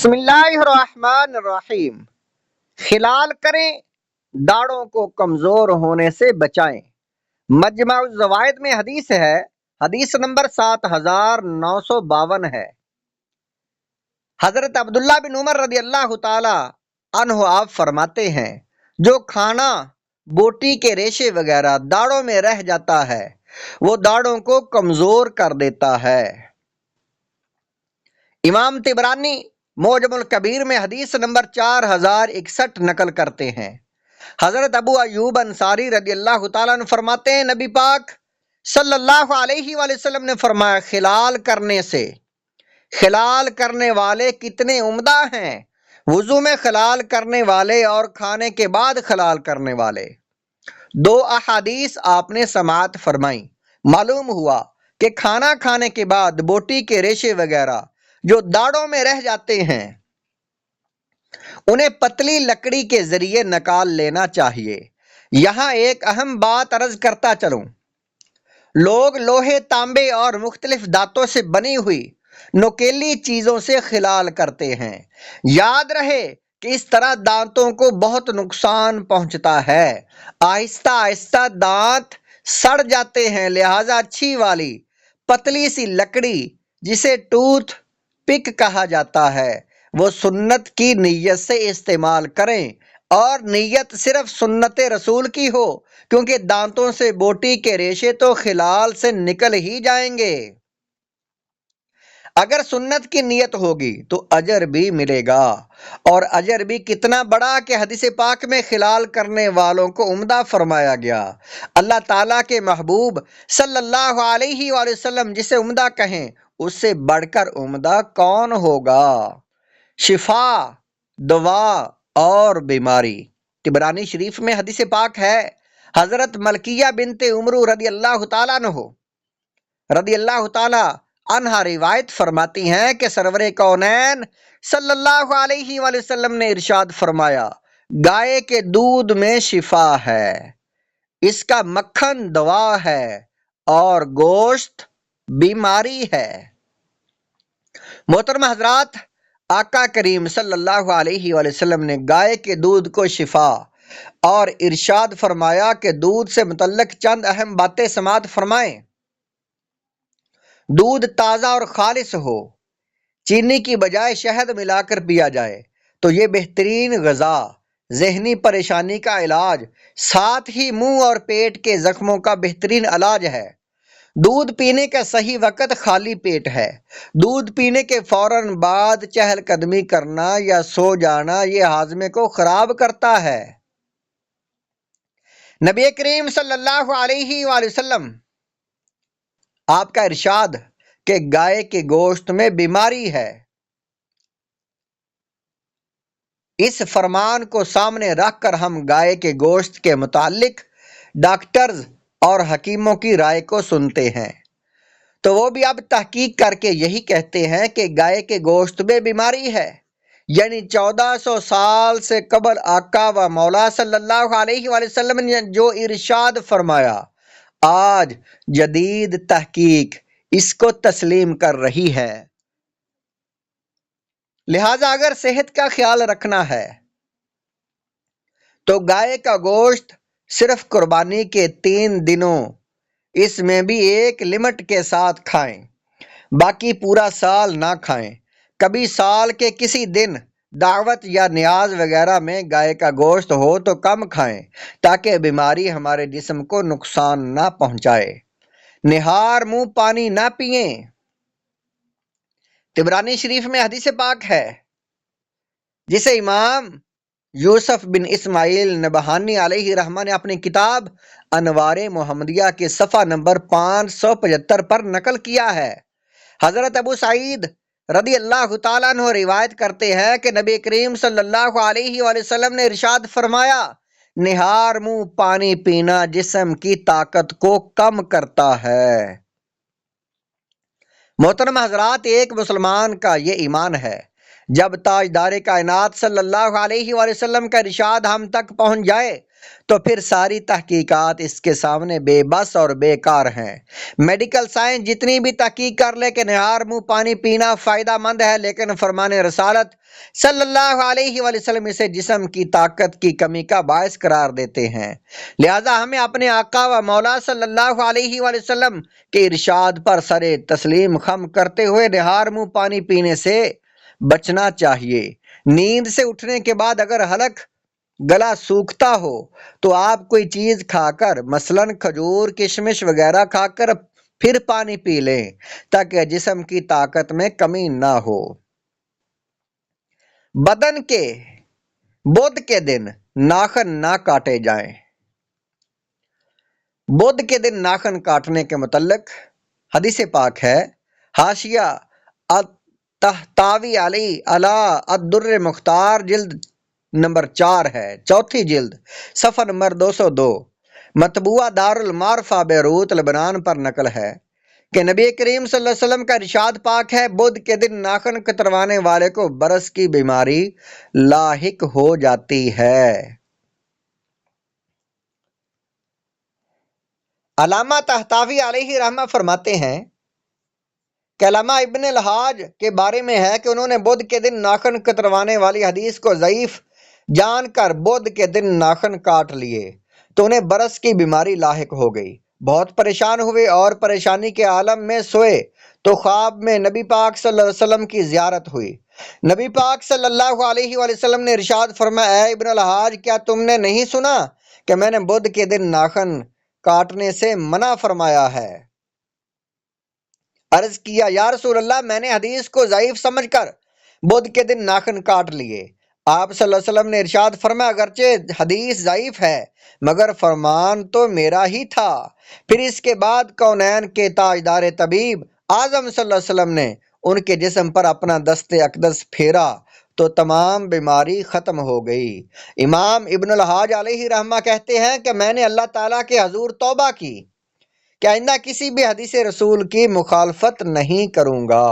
بسم اللہ الرحمن الرحیم۔ خلال کریں، داڑھوں کو کمزور ہونے سے بچائیں۔ مجمع الزوائد میں حدیث ہے، حدیث نمبر 7952 ہے۔ حضرت عبداللہ بن عمر رضی اللہ تعالی عنہ آپ فرماتے ہیں، جو کھانا بوٹی کے ریشے وغیرہ داڑھوں میں رہ جاتا ہے وہ داڑھوں کو کمزور کر دیتا ہے۔ امام طبرانی معجم الکبیر میں حدیث نمبر 4061 نقل کرتے ہیں۔ حضرت ابو ایوب انصاری رضی اللہ تعالیٰ عنہ فرماتے ہیں، نبی پاک صلی اللہ علیہ وآلہ وسلم نے فرمایا، خلال کرنے والے کتنے عمدہ ہیں، وضو میں خلال کرنے والے اور کھانے کے بعد خلال کرنے والے۔ دو احادیث آپ نے سماعت فرمائی۔ معلوم ہوا کہ کھانا کھانے کے بعد بوٹی کے ریشے وغیرہ جو داڑھوں میں رہ جاتے ہیں انہیں پتلی لکڑی کے ذریعے نکال لینا چاہیے۔ یہاں ایک اہم بات عرض کرتا چلوں، لوگ لوہے، تانبے اور مختلف دھاتوں سے بنی ہوئی نوکیلی چیزوں سے خلال کرتے ہیں۔ یاد رہے کہ اس طرح دانتوں کو بہت نقصان پہنچتا ہے، آہستہ آہستہ دانت سڑ جاتے ہیں، لہذا اچھی والی پتلی سی لکڑی جسے ٹوتھ پک کہا جاتا ہے وہ سنت کی نیت سے استعمال کریں، اور نیت صرف سنت رسول کی ہو، کیونکہ دانتوں سے بوٹی کے ریشے تو خلال سے نکل ہی جائیں گے۔ اگر سنت کی نیت ہوگی تو اجر بھی ملے گا، اور اجر بھی کتنا بڑا کہ حدیث پاک میں خلال کرنے والوں کو عمدہ فرمایا گیا۔ اللہ تعالیٰ کے محبوب صلی اللہ علیہ وآلہ وسلم جسے عمدہ کہیں اس سے بڑھ کر عمدہ کون ہوگا؟ شفا، دوا اور بیماری۔ طبرانی شریف میں حدیث پاک ہے، حضرت ملکیہ بنت عمرو رضی اللہ تعالیٰ عنہا روایت فرماتی ہیں کہ سرور کونین صلی اللہ علیہ وآلہ وسلم نے ارشاد فرمایا، گائے کے دودھ میں شفا ہے، اس کا مکھن دوا ہے اور گوشت بیماری ہے۔ محترم حضرات، آقا کریم صلی اللہ علیہ وآلہ وسلم نے گائے کے دودھ کو شفا اور ارشاد فرمایا کہ دودھ سے متعلق چند اہم باتیں سماعت فرمائیں۔ دودھ تازہ اور خالص ہو، چینی کی بجائے شہد ملا کر پیا جائے تو یہ بہترین غذا، ذہنی پریشانی کا علاج، ساتھ ہی منہ اور پیٹ کے زخموں کا بہترین علاج ہے۔ دودھ پینے کا صحیح وقت خالی پیٹ ہے۔ دودھ پینے کے فوراً بعد چہل قدمی کرنا یا سو جانا یہ ہاضمے کو خراب کرتا ہے۔ نبی کریم صلی اللہ علیہ وآلہ وسلم آپ کا ارشاد کہ گائے کے گوشت میں بیماری ہے، اس فرمان کو سامنے رکھ کر ہم گائے کے گوشت کے متعلق ڈاکٹرز اور حکیموں کی رائے کو سنتے ہیں، تو وہ بھی اب تحقیق کر کے یہی کہتے ہیں کہ گائے کے گوشت میں بیماری ہے۔ یعنی 1400 سال سے قبل آقا و مولا صلی اللہ علیہ وآلہ وسلم نے جو ارشاد فرمایا، آج جدید تحقیق اس کو تسلیم کر رہی ہے۔ لہذا اگر صحت کا خیال رکھنا ہے تو گائے کا گوشت صرف قربانی کے 3 دنوں، اس میں بھی ایک لمٹ کے ساتھ کھائیں، باقی پورا سال نہ کھائیں۔ کبھی سال کے کسی دن دعوت یا نیاز وغیرہ میں گائے کا گوشت ہو تو کم کھائیں، تاکہ بیماری ہمارے جسم کو نقصان نہ پہنچائے۔ نہار منہ پانی نہ پئیں۔ طبرانی شریف میں حدیث پاک ہے جسے امام یوسف بن اسماعیل نبہانی علیہ رحمہ نے اپنی کتاب انوار محمدیہ کے صفحہ نمبر 575 پر نقل کیا ہے۔ حضرت ابو سعید رضی اللہ تعالیٰ عنہ روایت کرتے ہیں کہ نبی کریم صلی اللہ علیہ وآلہ وسلم نے ارشاد فرمایا، نہار منہ پانی پینا جسم کی طاقت کو کم کرتا ہے۔ محترم حضرات، ایک مسلمان کا یہ ایمان ہے، جب تاجدار کائنات صلی اللہ علیہ وآلہ وسلم کا ارشاد ہم تک پہنچ جائے تو پھر ساری تحقیقات اس کے سامنے بے بس اور بیکار ہیں۔ میڈیکل سائنس جتنی بھی تحقیق کر لے کہ نہار منہ پانی پینا فائدہ مند ہے، لیکن فرمان رسالت صلی اللہ علیہ وآلہ وسلم اسے جسم کی طاقت کی کمی کا باعث قرار دیتے ہیں۔ لہذا ہمیں اپنے آقا و مولا صلی اللہ علیہ وآلہ وسلم کے ارشاد پر سر تسلیم خم کرتے ہوئے نہار منہ پانی پینے سے بچنا چاہیے۔ نیند سے اٹھنے کے بعد اگر حلق گلا سوکھتا ہو تو آپ کوئی چیز کھا کر مثلاً کھجور کشمش وغیرہ کھا کر پھر پانی پی لیں تاکہ جسم کی طاقت میں کمی نہ ہو۔ بدن کے بدھ کے دن ناخن نہ کاٹے جائیں۔ بدھ کے دن ناخن کاٹنے کے متعلق حدیث پاک ہے، حاشیہ الطحطاوی علی الدر مختار جلد نمبر 4 ہے، چوتھی جلد، صفحہ نمبر 202، مطبوعہ دار المعارف بیروت لبنان پر نقل ہے کہ نبی کریم صلی اللہ علیہ وسلم کا ارشاد پاک ہے، بدھ کے دن ناخن کتروانے والے کو برس کی بیماری لاحق ہو جاتی ہے۔ علامہ طحطاوی علیہ رحمہ فرماتے ہیں کہ علامہ ابن الحاج کے بارے میں ہے کہ انہوں نے بدھ کے دن ناخن کتروانے والی حدیث کو ضعیف جان کر بدھ کے دن ناخن کاٹ لیے تو انہیں برس کی بیماری لاحق ہو گئی۔ بہت پریشان ہوئے اور پریشانی کے عالم میں سوئے تو خواب میں نبی پاک صلی اللہ علیہ وسلم کی زیارت ہوئی۔ نبی پاک صلی اللہ علیہ وآلہ وسلم نے ارشاد فرمایا، اے ابن الحاج، کیا تم نے نہیں سنا کہ میں نے بدھ کے دن ناخن کاٹنے سے منع فرمایا ہے؟ عرض کیا، یا رسول اللہ، میں نے حدیث کو ضعیف سمجھ کر بدھ کے دن ناخن کاٹ لیے۔ آپ صلی اللہ علیہ وسلم نے ارشاد فرمایا، اگرچہ حدیث ضعیف ہے مگر فرمان تو میرا ہی تھا۔ پھر اس کے بعد کونین کے تاجدار طبیب اعظم صلی اللہ علیہ وسلم نے ان کے جسم پر اپنا دست اقدس پھیرا تو تمام بیماری ختم ہو گئی۔ امام ابن الحاج علیہ رحمہ کہتے ہیں کہ میں نے اللہ تعالیٰ کے حضور توبہ کی کہ آئندہ کسی بھی حدیث رسول کی مخالفت نہیں کروں گا۔